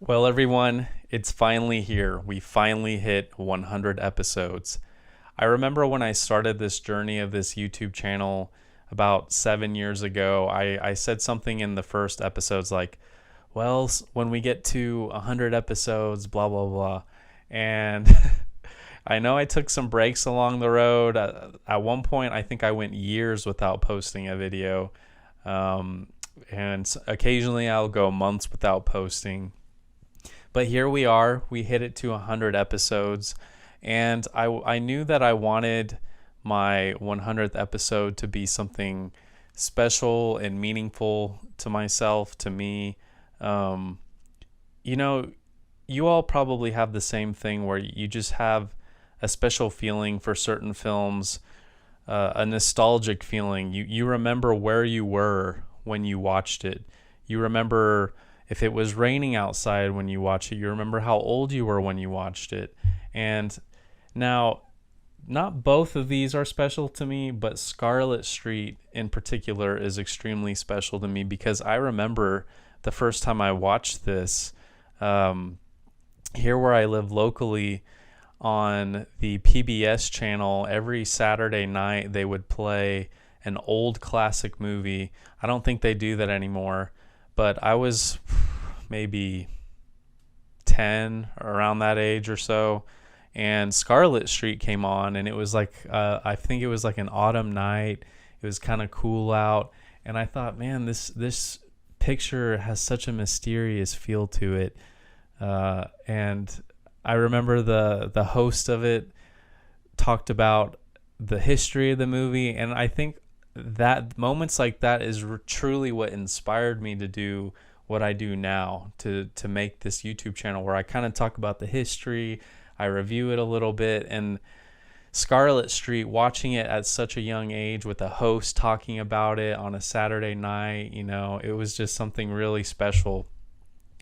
Well, everyone, it's finally here. We finally hit 100 episodes. I remember when I started this journey of this YouTube channel about 7 years ago, I said something in the first episodes like, well, when we get to 100 episodes, blah, blah, blah. And I know I took some breaks along the road. At one point, I think I went years without posting a video. And occasionally I'll go months without posting. But here we are. We hit it to 100 episodes. And I knew that I wanted my 100th episode to be something special and meaningful to myself, to me. You know, you all probably have the same thing where you just have a special feeling for certain films, a nostalgic feeling. You remember where you were when you watched it. You remember if it was raining outside when you watched it. You remember how old you were when you watched it. And now, not both of these are special to me, but Scarlet Street in particular is extremely special to me because I remember the first time I watched this, here where I live locally on the PBS channel, every Saturday night they would play an old classic movie. I don't think they do that anymore, but I was maybe 10, around that age or so, and Scarlet Street came on, and it was like I think it was like an autumn night. It was kind of cool out, and I thought, man, this picture has such a mysterious feel to it. And I remember the host of it talked about the history of the movie, and I think that moments like that is truly what inspired me to do what I do now, to make this YouTube channel where I kind of talk about the history, I review it a little bit. And Scarlet Street, watching it at such a young age with a host talking about it on a Saturday night, it was just something really special.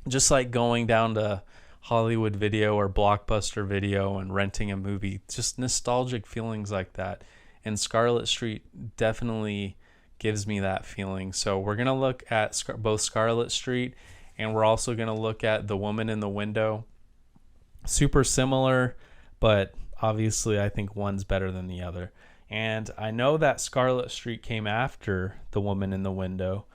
Just like going down to Hollywood Video or Blockbuster Video and renting a movie, just nostalgic feelings like that. And Scarlet Street definitely gives me that feeling. So we're going to look at both Scarlet Street, and we're also going to look at The Woman in the Window. Super similar, but obviously I think one's better than the other. And I know that Scarlet Street came after The Woman in the Window,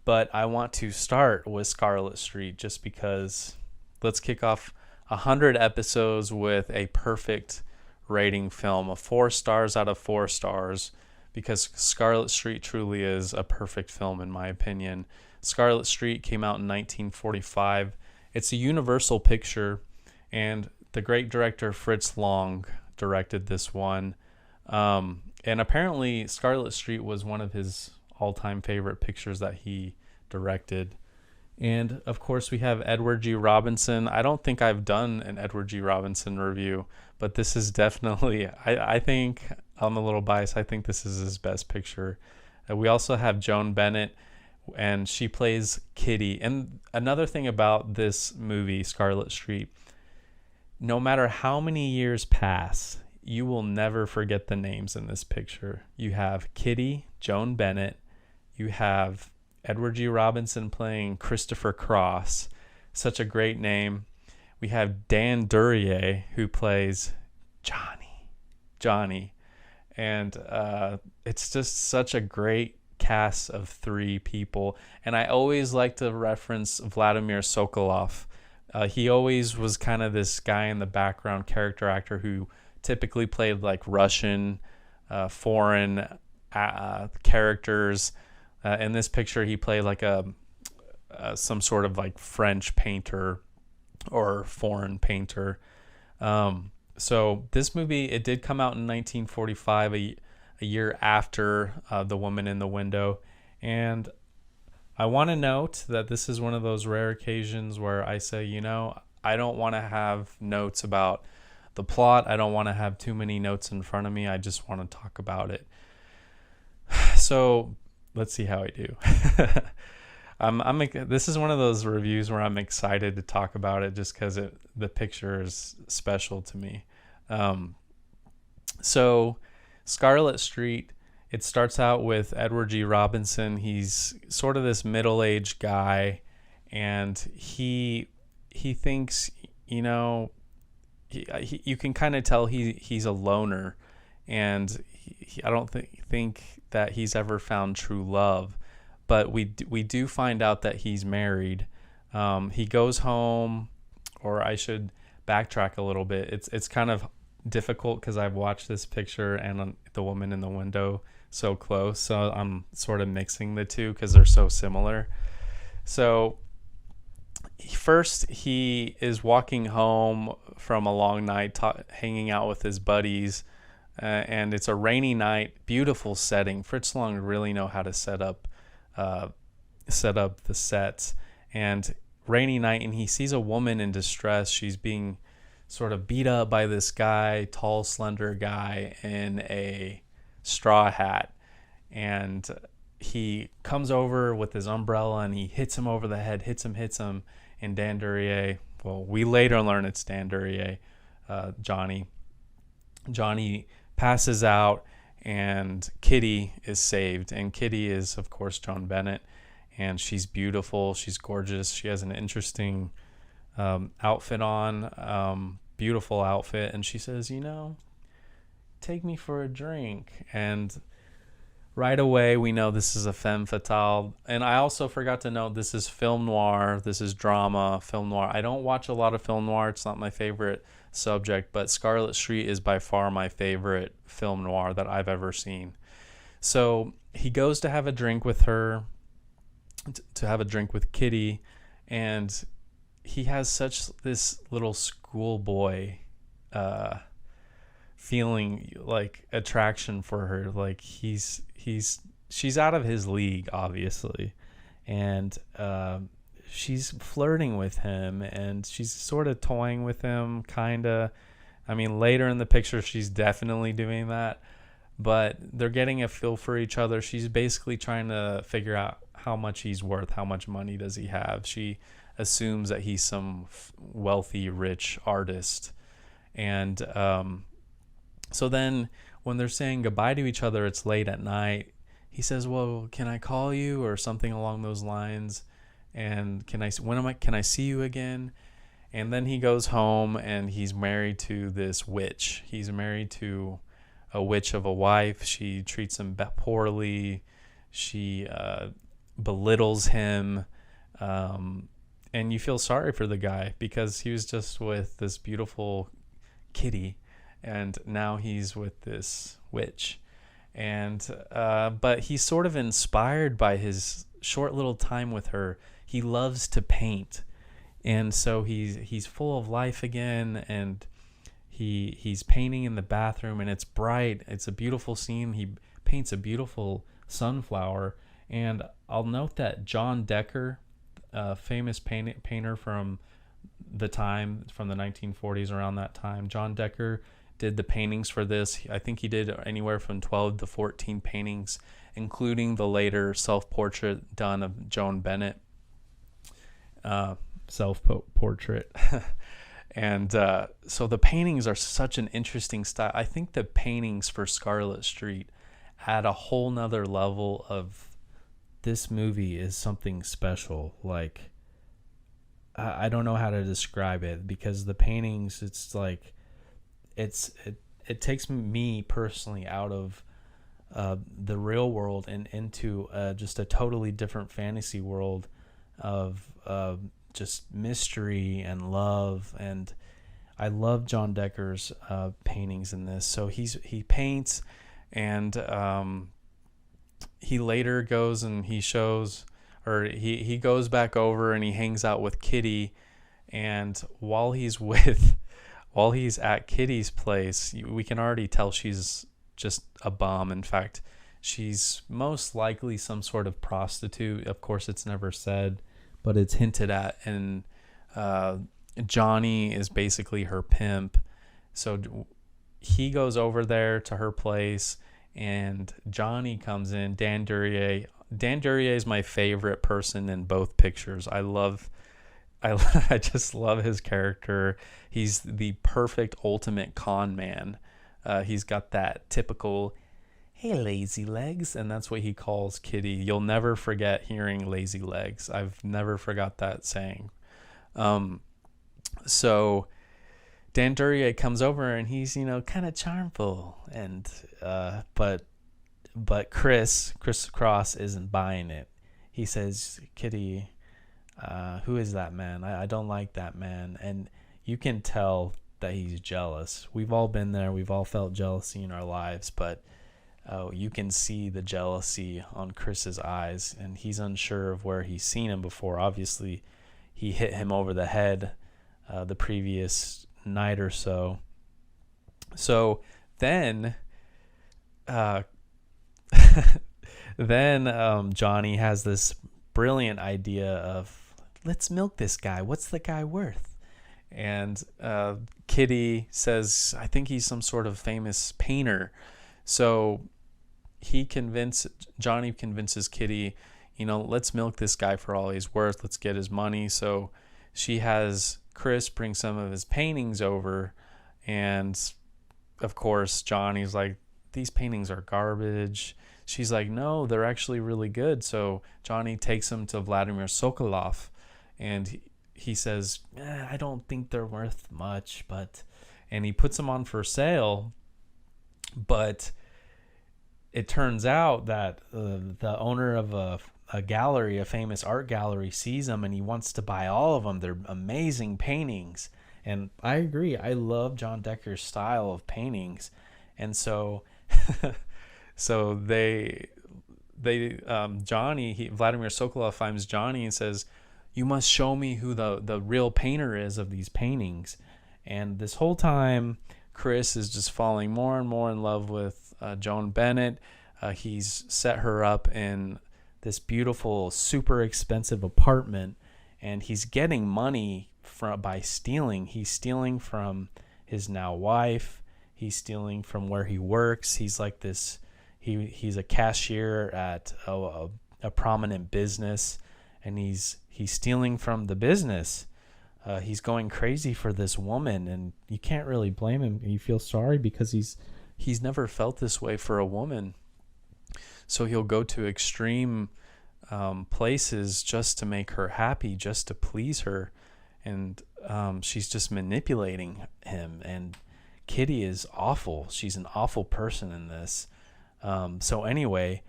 but I want to start with Scarlet Street just because let's kick off 100 episodes with a perfect rating film, a 4 stars out of 4 stars, because Scarlet Street truly is a perfect film in my opinion. Scarlet Street came out in 1945. It's a Universal picture, and the great director Fritz directed this one. And apparently Scarlet Street was one of his all-time favorite pictures that he directed. And of course we have Edward G. Robinson. I don't think I've done an Edward G. Robinson review, but this is definitely, I think, I'm a little biased, I think this is his best picture. We also have Joan Bennett, and she plays Kitty. And another thing about this movie, Scarlet Street, no matter how many years pass, you will never forget the names in this picture. You have Kitty, Joan Bennett, you have Edward G. Robinson playing Christopher Cross, such a great name. We have Dan Duryea, who plays Johnny. And it's just such a great cast of 3 people. And I always like to reference Vladimir Sokoloff. He always was kind of this guy in the background, character actor who typically played like Russian, foreign characters. In this picture, he played like some sort of like French painter or foreign painter. So this movie, it did come out in 1945, a year after The Woman in the Window. And I want to note that this is one of those rare occasions where I say, I don't want to have notes about the plot. I don't want to have too many notes in front of me. I just want to talk about it. So let's see how I do. This is one of those reviews where I'm excited to talk about it just because the picture is special to me. So Scarlet Street, it starts out with Edward G. Robinson. He's sort of this middle-aged guy, and he he thinks, you can kind of tell he's a loner, and I don't think that he's ever found true love. But we do find out that he's married. He goes home, or I should backtrack a little bit. It's kind of difficult because I've watched this picture and the woman in the window so close, so I'm sort of mixing the two because they're so similar. So first he is walking home from a long night, hanging out with his buddies, and it's a rainy night, beautiful setting. Fritz Lang really know how to set up the sets, and rainy night, and he sees a woman in distress. She's being sort of beat up by this guy, tall, slender guy in a straw hat, and he comes over with his umbrella and he hits him over the head, hits him, and Dan Duryea, well, we later learn it's Dan Duryea, Johnny passes out, and Kitty is saved. And Kitty is, of course, Joan Bennett, and she's beautiful, she's gorgeous, she has an interesting outfit on, beautiful outfit, and she says, take me for a drink. And right away we know this is a femme fatale. And I also forgot to note, this is film noir, this is drama, film noir. I don't watch a lot of film noir, it's not my favorite subject, but Scarlet Street is by far my favorite film noir that I've ever seen. So he goes to have a drink with her, to have a drink with Kitty, and he has such this little schoolboy feeling, like attraction for her. Like she's out of his league, obviously, and she's flirting with him, and she's sort of toying with him, kinda. I mean, later in the picture she's definitely doing that, but they're getting a feel for each other. She's basically trying to figure out how much he's worth, how much money does he have. She assumes that he's some wealthy, rich artist. And so then when they're saying goodbye to each other, it's late at night. He says, well, can I call you, or something along those lines? And can I see you again? And then he goes home, and he's married to this witch. He's married to a witch of a wife. She treats him poorly. She belittles him. And you feel sorry for the guy, because he was just with this beautiful Kitty, and now he's with this witch. And but he's sort of inspired by his short little time with her. He loves to paint, and so he's full of life again, and he's painting in the bathroom, and it's bright. It's a beautiful scene. He paints a beautiful sunflower. And I'll note that John Decker, famous painter from the time, from the 1940s, around that time, John Decker did the paintings for this. I think he did anywhere from 12 to 14 paintings, including the later self-portrait done of Joan Bennett, self-portrait. And so the paintings are such an interesting style. I think the paintings for Scarlet Street add a whole nother level of, this movie is something special. Like, I don't know how to describe it, because the paintings, it's like, it takes me personally out of the real world and into just a totally different fantasy world of just mystery and love. And I love John Decker's paintings in this. So he paints, and he later goes and he shows, or he goes back over and he hangs out with Kitty. And while he's at Kitty's place, we can already tell she's just a bum. In fact, she's most likely some sort of prostitute. Of course, it's never said, but it's hinted at. And Johnny is basically her pimp. So he goes over there to her place, and Johnny comes in. Dan Duryea is my favorite person in both pictures. I just love his character. He's the perfect ultimate con man. He's got that typical, hey, lazy legs, and that's what he calls Kitty. You'll never forget hearing lazy legs. I've never forgot that saying. So Dan Duryea comes over and he's, kind of charmful, and but Chris Cross isn't buying it. He says, Kitty, who is that man? I don't like that man. And you can tell that he's jealous. We've all been there. We've all felt jealousy in our lives, but you can see the jealousy on Chris's eyes, and he's unsure of where he's seen him before. Obviously, he hit him over the head the previous night or so. So then Johnny has this brilliant idea of, let's milk this guy. What's the guy worth? And Kitty says, I think he's some sort of famous painter. So Johnny convinces Kitty, let's milk this guy for all he's worth. Let's get his money. So she has Chris bring some of his paintings over, and of course Johnny's like, these paintings are garbage. She's like, no, they're actually really good. So Johnny takes him to Vladimir Sokoloff, and he says, I don't think they're worth much, and he puts them on for sale. But it turns out that the owner of a gallery, a famous art gallery, sees them, and he wants to buy all of them. They're amazing paintings. And I agree. I love John Decker's style of paintings. And so Vladimir Sokoloff finds Johnny and says, you must show me who the real painter is of these paintings. And this whole time, Chris is just falling more and more in love with Joan Bennett. He's set her up in this beautiful, super expensive apartment, and he's getting money by stealing. He's stealing from his now wife. He's stealing from where he works. He's like this. He's a cashier at a prominent business, and he's stealing from the business. He's going crazy for this woman, and you can't really blame him. You feel sorry because he's never felt this way for a woman. So he'll go to extreme places just to make her happy, just to please her, and she's just manipulating him. And Kitty is awful. She's an awful person in this. So anyway,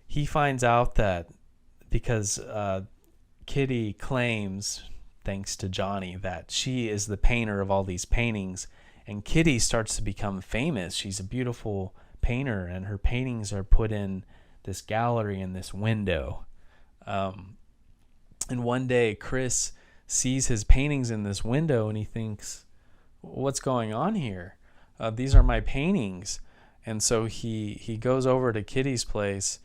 he finds out that because Kitty claims, thanks to Johnny, that she is the painter of all these paintings, and Kitty starts to become famous. She's a beautiful painter, and her paintings are put in this gallery in this window. And one day Chris sees his paintings in this window, and he thinks, what's going on here? These are my paintings. And so he goes over to Kitty's place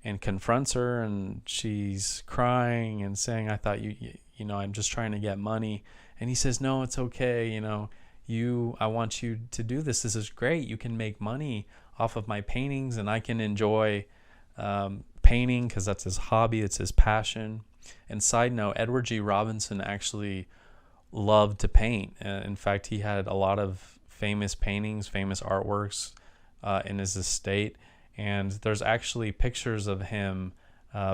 and confronts her, and she's crying and saying, I thought I'm just trying to get money. And he says, no, it's okay. I want you to do this. This is great. You can make money off of my paintings, and I can enjoy painting because that's his hobby. It's his passion. And side note, Edward G. Robinson actually loved to paint. In fact, he had a lot of famous paintings, famous artworks in his estate. And there's actually pictures of him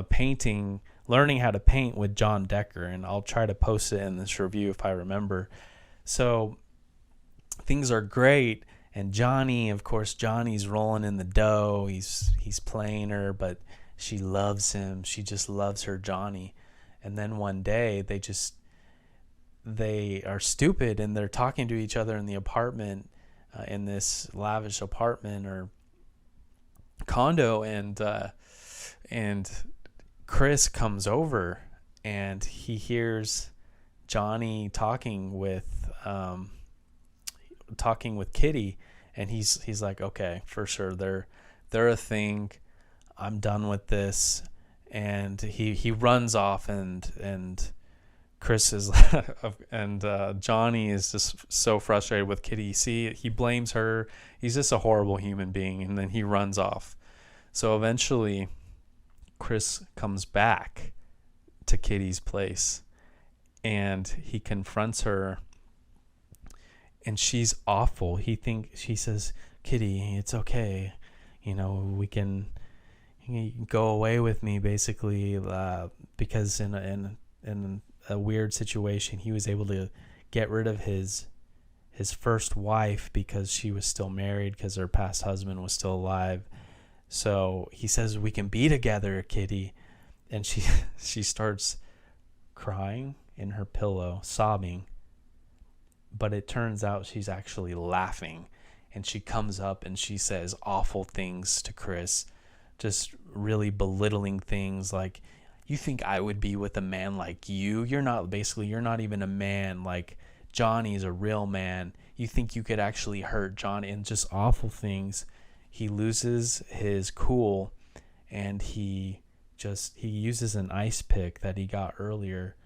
painting, learning how to paint with John Decker. And I'll try to post it in this review if I remember. So things are great. And Johnny, of course, Johnny's rolling in the dough. He's playing her, but she loves him. She just loves her Johnny. And then one day they are stupid, and they're talking to each other in the apartment, in this lavish apartment or condo, and Chris comes over, and he hears Johnny talking with Kitty, and he's like, okay, for sure, they're a thing. I'm done with this. And he runs off, and Chris is and Johnny is just so frustrated with Kitty. See, he blames her. He's just a horrible human being, and then he runs off. So eventually Chris comes back to Kitty's place, and he confronts her, and she's awful. She says, Kitty, it's okay. We can go away with me, basically, because in a weird situation, he was able to get rid of his first wife because she was still married, because her past husband was still alive. So he says, we can be together, Kitty. And she starts crying in her pillow, sobbing. But it turns out she's actually laughing. And she comes up and she says awful things to Chris, just really belittling things like, you think I would be with a man like you? You're not even a man. Like, Johnny's a real man. You think you could actually hurt Johnny? And just awful things. He loses his cool, and he uses an ice pick that he got earlier,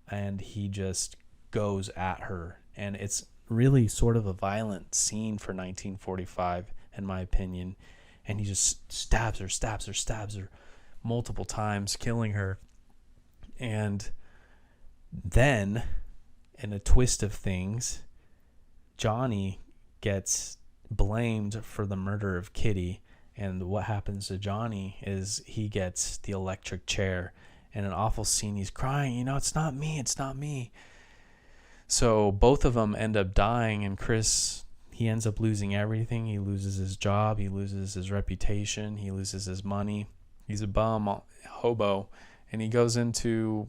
and he just goes at her. And it's really sort of a violent scene for 1945, in my opinion. And he just stabs her multiple times, killing her. And then, in a twist of things, Johnny gets blamed for the murder of Kitty. And what happens to Johnny is he gets the electric chair. In an awful scene, he's crying, it's not me. So both of them end up dying, and Chris, he ends up losing everything. He loses his job, he loses his reputation, he loses his money. He's a bum, hobo, and he goes into,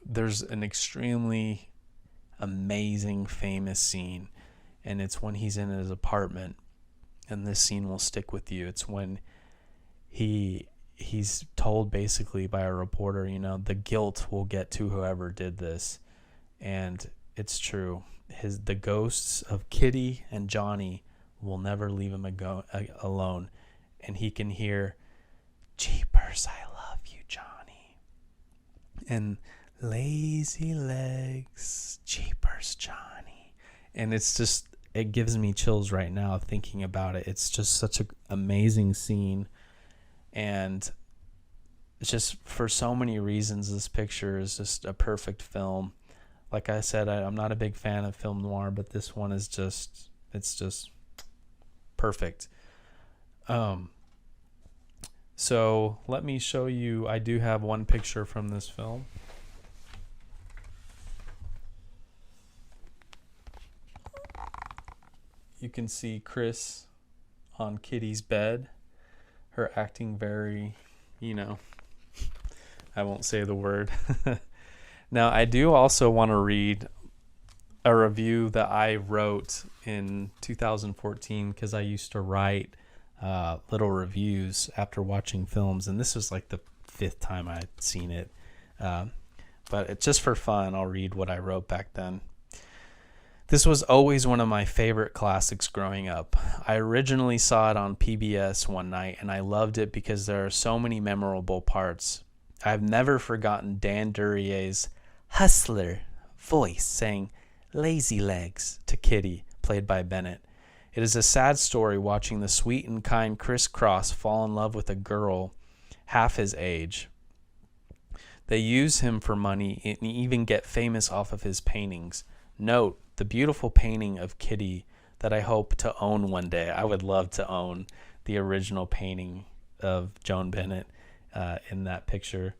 there's an extremely amazing, famous scene, and it's when he's in his apartment, and this scene will stick with you. It's when he's told basically by a reporter, the guilt will get to whoever did this, and it's true. The ghosts of Kitty and Johnny will never leave him alone, and he can hear, "Jeepers, I love you, Johnny," and "Lazy legs, jeepers, Johnny," and it gives me chills right now thinking about it. It's just such an amazing scene, and it's just, for so many reasons, this picture is just a perfect film. Like I said, I'm not a big fan of film noir, but this one is just perfect. So let me show you, I do have one picture from this film. You can see Chris on Kitty's bed, her acting very, I won't say the word. Now, I do also want to read a review that I wrote in 2014, because I used to write little reviews after watching films, and this was like the 5th time I'd seen it. But it's just for fun, I'll read what I wrote back then. This was always one of my favorite classics growing up. I originally saw it on PBS one night, and I loved it because there are so many memorable parts. I've never forgotten Dan Duryea's hustler voice saying "lazy legs" to Kitty, played by Bennett. It is a sad story watching the sweet and kind Chris Cross fall in love with a girl half his age. They use him for money and even get famous off of his paintings. Note the beautiful painting of Kitty that I hope to own one day. I would love to own the original painting of Joan Bennett in that picture.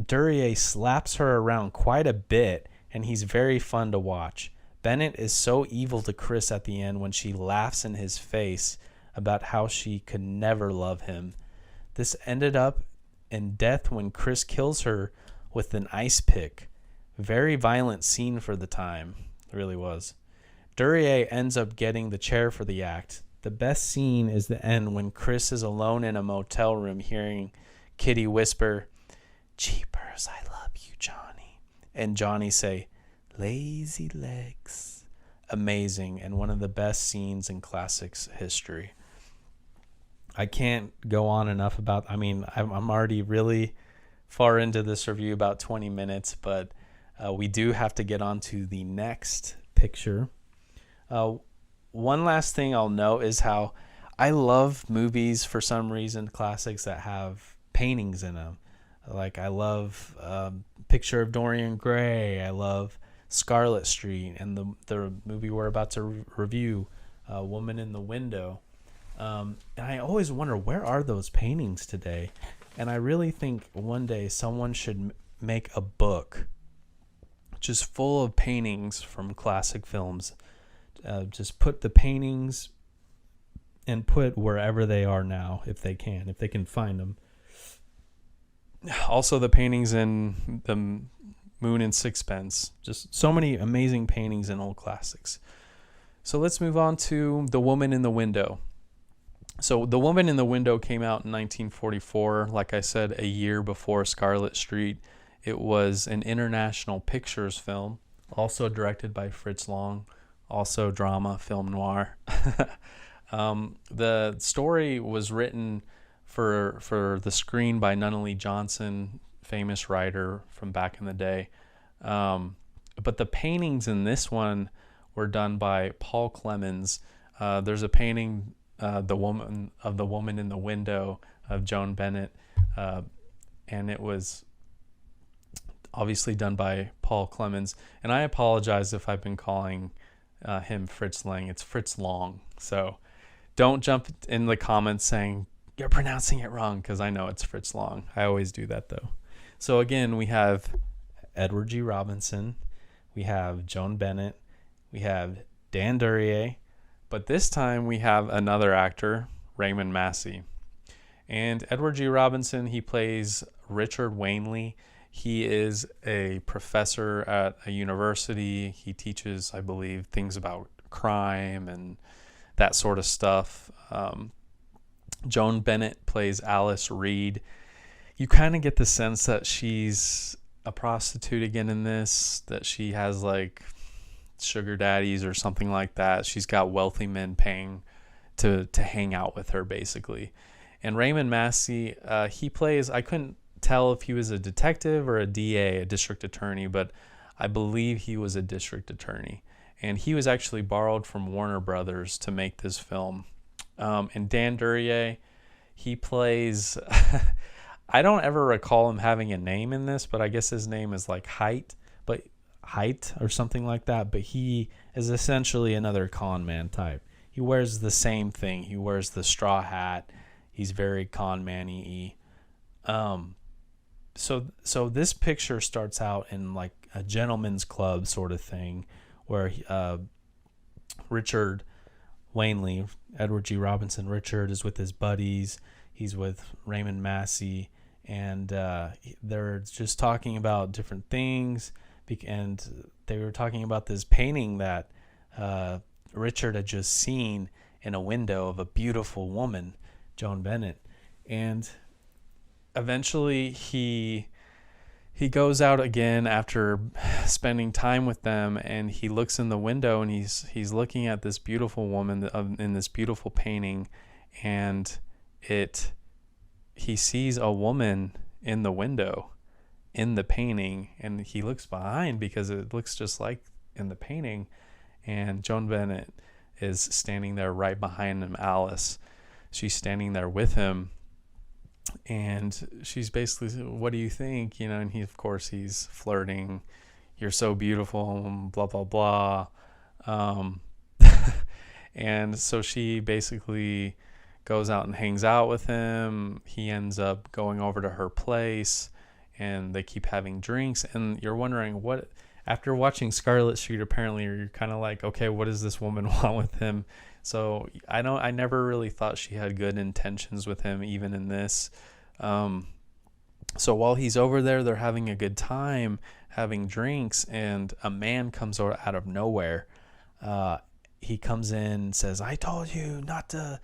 Duryea slaps her around quite a bit, and he's very fun to watch. Bennett is so evil to Chris at the end when she laughs in his face about how she could never love him. This ended up in death when Chris kills her with an ice pick. Very violent scene for the time. It really was. Duryea ends up getting the chair for the act. The best scene is the end when Chris is alone in a motel room hearing Kitty whisper, "Jeepers, I love you, Johnny," and Johnny say, "Lazy legs." Amazing, and one of the best scenes in classics history. I can't go on enough about, I'm already really far into this review, about 20 minutes, but we do have to get on to the next picture. One last thing I'll note is how I love movies, for some reason, classics that have paintings in them. Like, I love Picture of Dorian Gray. I love Scarlet Street, and the movie we're about to review, Woman in the Window. And I always wonder, where are those paintings today? And I really think one day someone should make a book just full of paintings from classic films. Just put the paintings and put wherever they are now, if they can find them. Also, the paintings in the Moon and Sixpence. Just so many amazing paintings in old classics. So let's move on to The Woman in the Window. So The Woman in the Window came out in 1944, like I said, a year before Scarlet Street. It was an International Pictures film, also directed by Fritz, also drama, film noir. The story was written for the screen by Nunnally Johnson, famous writer from back in the day. But the paintings in this one were done by Paul Clemens. There's a painting, the woman in the window, of Joan Bennett, and it was obviously done by Paul Clemens. And I apologize if I've been calling him Fritz Lang. It's Fritz Long. So don't jump in the comments saying you're pronouncing it wrong, because I know it's Fritz Long. I always do that though. So again, we have Edward G. Robinson, we have Joan Bennett, we have Dan Duryea, but this time we have another actor, Raymond Massey. And Edward G. Robinson, he plays Richard Wanley. He is a professor at a university. He teaches, I believe, things about crime and that sort of stuff. Joan Bennett plays Alice Reed. You kind of get the sense that she's a prostitute again in this, that she has like sugar daddies or something like that. She's got wealthy men paying to hang out with her, basically. And Raymond Massey, he plays, I couldn't tell if he was a detective or a DA, a district attorney, but I believe he was a district attorney. And he was actually borrowed from Warner Brothers to make this film. And Dan Duryea, he plays, I don't ever recall him having a name in this, but I guess his name is like Height or something like that. But he is essentially another con man type. He wears the same thing. He wears the straw hat. He's very con man-y. So this picture starts out in like a gentleman's club sort of thing, where Richard Wanley, Edward G. Robinson, Richard is with his buddies. He's with Raymond Massey, and they're just talking about different things. And they were talking about this painting that Richard had just seen in a window of a beautiful woman, Joan Bennett. And eventually he goes out again after spending time with them, and he looks in the window, and he's looking at this beautiful woman in this beautiful painting, and he sees a woman in the window in the painting, and he looks behind because it looks just like in the painting, and Joan Bennett is standing there right behind him. Alice, she's standing there with him. And she's basically, what do you think? You know, and he's flirting. You're so beautiful, blah, blah, blah. And so she basically goes out and hangs out with him. He ends up going over to her place, and they keep having drinks. And you're wondering what, after watching Scarlet Street, apparently you're kind of like, okay, what does this woman want with him? So I never really thought she had good intentions with him, even in this. So while he's over there, they're having a good time, having drinks, and a man comes out of nowhere. He comes in and says, I told you not to,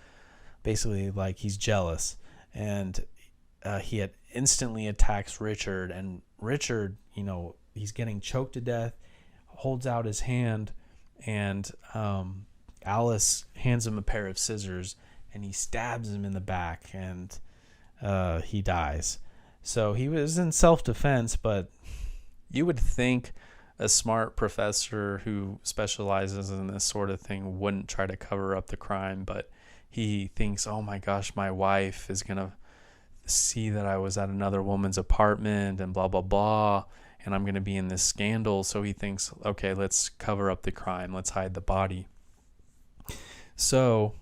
basically like he's jealous. And he instantly attacks Richard, and Richard, he's getting choked to death, holds out his hand, and Alice hands him a pair of scissors, and he stabs him in the back, and he dies. So he was in self-defense, but you would think a smart professor who specializes in this sort of thing wouldn't try to cover up the crime, but he thinks, oh my gosh, my wife is going to see that I was at another woman's apartment and blah, blah, blah, and I'm going to be in this scandal. So he thinks, okay, let's cover up the crime. Let's hide the body. So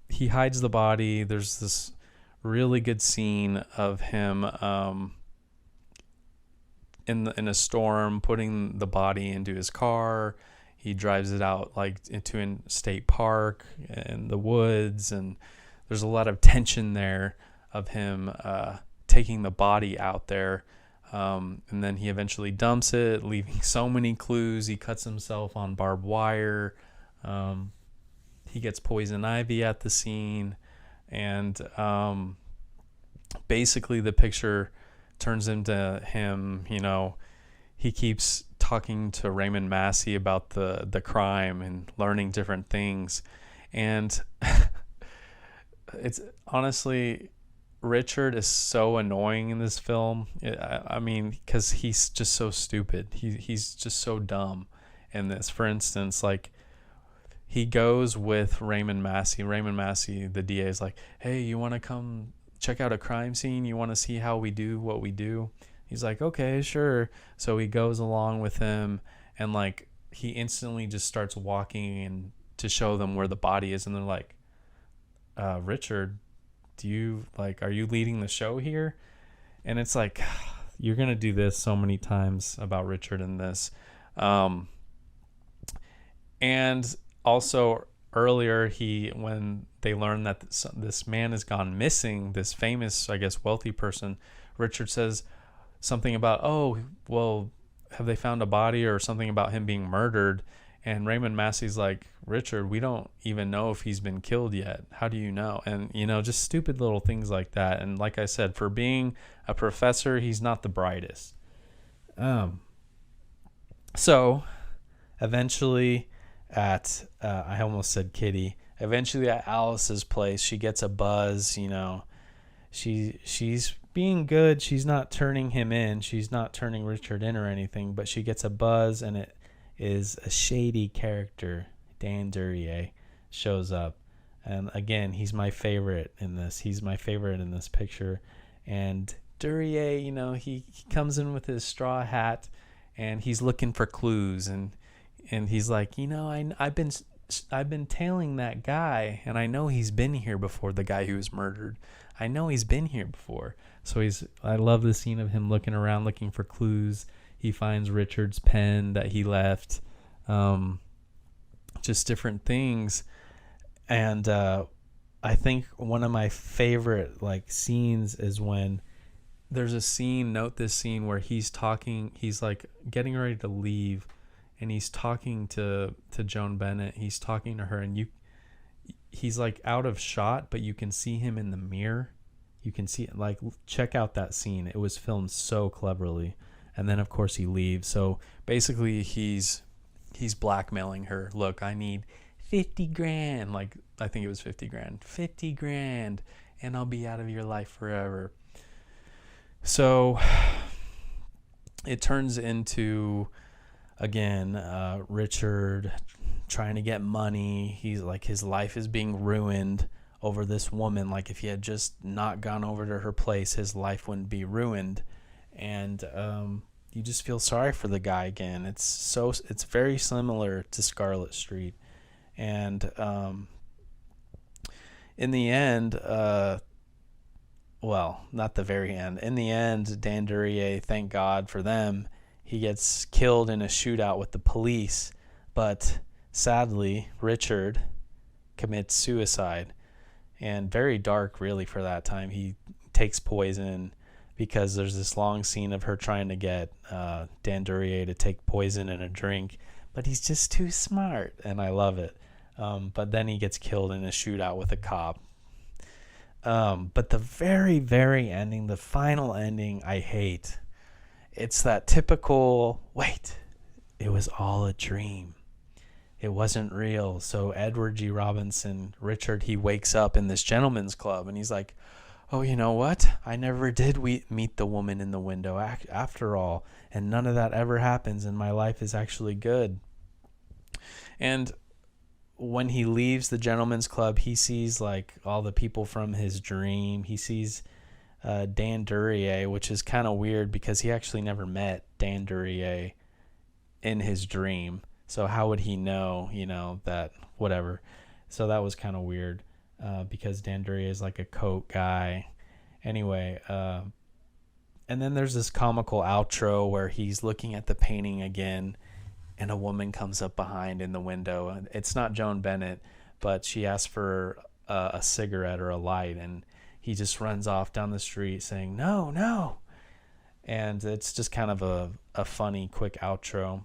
he hides the body. There's this really good scene of him in a storm, putting the body into his car. He drives it out like into a state park in the woods, and there's a lot of tension there of him taking the body out there. And then he eventually dumps it, leaving so many clues. He cuts himself on barbed wire. He gets poison ivy at the scene. And basically the picture turns into him, he keeps talking to Raymond Massey about the crime and learning different things. And it's honestly, Richard is so annoying in this film. I mean, because he's just so stupid. He's just so dumb in this. For instance, like, he goes with Raymond Massey. Raymond Massey, the DA, is like, hey, you want to come check out a crime scene? You want to see how we do what we do? He's like, okay, sure. So he goes along with him, and like, he instantly just starts walking and to show them where the body is. And they're like, Richard, are you leading the show here? And it's like, you're going to do this so many times about Richard in this. And also earlier, when they learn that this man has gone missing, this famous, I guess, wealthy person, Richard says something about, oh, well, have they found a body, or something about him being murdered? And Raymond Massey's like, Richard, we don't even know if he's been killed yet. How do you know? And, just stupid little things like that. And like I said, for being a professor, he's not the brightest. So eventually I almost said Kitty. Eventually at Alice's place, she gets a buzz, she's being good. She's not turning him in. She's not turning Richard in or anything, but she gets a buzz, and it is a shady character. Dan Duryea shows up, and again, he's my favorite in this. He's my favorite in this picture. And Duryea, he comes in with his straw hat, and he's looking for clues, and he's like, I've been tailing that guy, and I know he's been here before. The guy who was murdered, I know he's been here before. So I love the scene of him looking around, looking for clues. He finds Richard's pen that he left, just different things. And I think one of my favorite scenes is when there's a scene, note this scene, where he's like getting ready to leave, and he's talking to Joan Bennett. He's talking to her, and he's like out of shot, but you can see him in the mirror. You can see, check out that scene. It was filmed so cleverly. And then of course he leaves. So basically he's blackmailing her. Look, I need 50 grand. I think it was 50 grand. 50 grand, and I'll be out of your life forever. So it turns into, again, Richard trying to get money. He's like, his life is being ruined over this woman. Like, if he had just not gone over to her place, his life wouldn't be ruined. And you just feel sorry for the guy again. It's very similar to Scarlet Street. And in the end, well, not the very end. In the end, Dan Duryea, thank God for them, he gets killed in a shootout with the police. But sadly, Richard commits suicide. And very dark, really, for that time. He takes poison, because there's this long scene of her trying to get Dan Duryea to take poison in a drink, but he's just too smart, and I love it. But then he gets killed in a shootout with a cop. But the very, very ending, the final ending, I hate. It's that typical, wait, it was all a dream. It wasn't real. So Edward G. Robinson, Richard, he wakes up in this gentleman's club, and he's like, oh, you know what? I never did meet the woman in the window after all, and none of that ever happens, and my life is actually good. And when he leaves the gentleman's club, he sees all the people from his dream. He sees Dan Duryea, which is kind of weird because he actually never met Dan Duryea in his dream. So how would he know, that whatever. So that was kind of weird because Dan Duryea is like a coat guy. Anyway, And then there's this comical outro where he's looking at the painting again, and a woman comes up behind in the window. It's not Joan Bennett, but she asks for a cigarette or a light, and he just runs off down the street saying, "No, no." And it's just kind of a funny, quick outro.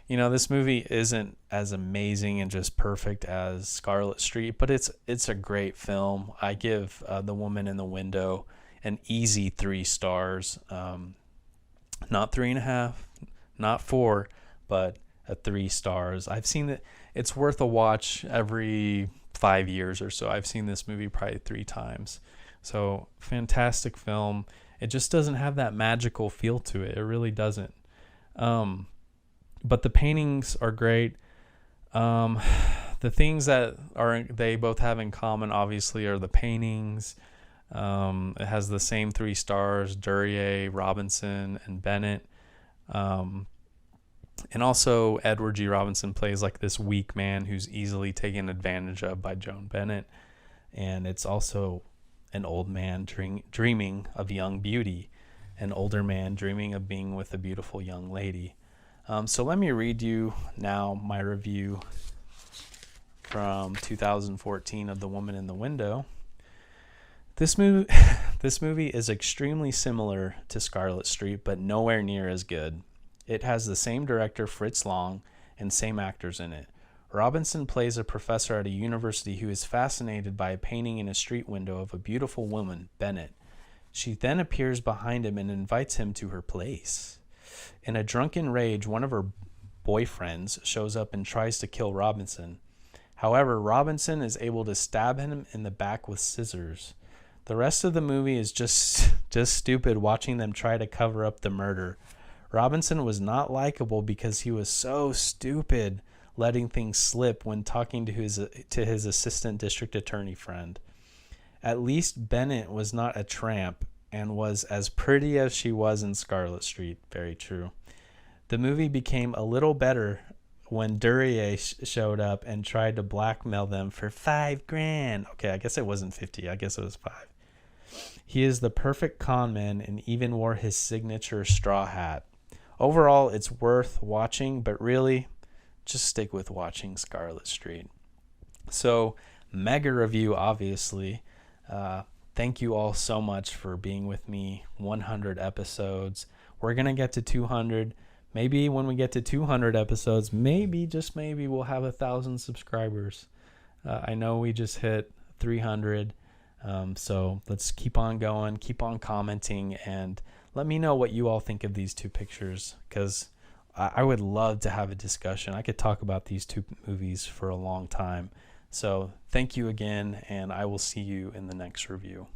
You know, this movie isn't as amazing and just perfect as Scarlet Street, but it's a great film. I give The Woman in the Window an easy 3 stars. Not 3.5, not 4, but a 3 stars. I've seen it. It's worth a watch every 5 years or so. I've seen this movie probably 3 times. So fantastic film. It just doesn't have that magical feel to it. It really doesn't. But the paintings are great. The things that they both have in common, obviously, are the paintings. It has the same 3 stars: Duryea, Robinson, and Bennett. And also Edward G. Robinson plays like this weak man who's easily taken advantage of by Joan Bennett. And it's also an old man dreaming of young beauty, an older man dreaming of being with a beautiful young lady. So let me read you now my review from 2014 of The Woman in the Window. This movie is extremely similar to Scarlet Street, but nowhere near as good. It has the same director, Fritz, and same actors in it. Robinson plays a professor at a university who is fascinated by a painting in a street window of a beautiful woman, Bennett. She then appears behind him and invites him to her place. In a drunken rage, one of her boyfriends shows up and tries to kill Robinson. However, Robinson is able to stab him in the back with scissors. The rest of the movie is just stupid watching them try to cover up the murder. Robinson was not likable because he was so stupid, letting things slip when talking to his assistant district attorney friend. At least Bennett was not a tramp and was as pretty as she was in Scarlet Street. Very true. The movie became a little better when Duryea showed up and tried to blackmail them for $5,000. Okay, I guess it wasn't 50. I guess it was 5. He is the perfect con man and even wore his signature straw hat. Overall, it's worth watching, but really, just stick with watching Scarlet Street. So, mega review, obviously. Thank you all so much for being with me. 100 episodes. We're going to get to 200. Maybe when we get to 200 episodes, maybe, just maybe, we'll have 1,000 subscribers. I know we just hit 300. So let's keep on going, keep on commenting, and let me know what you all think of these 2 pictures, because I would love to have a discussion. I could talk about these 2 movies for a long time. So thank you again, and I will see you in the next review.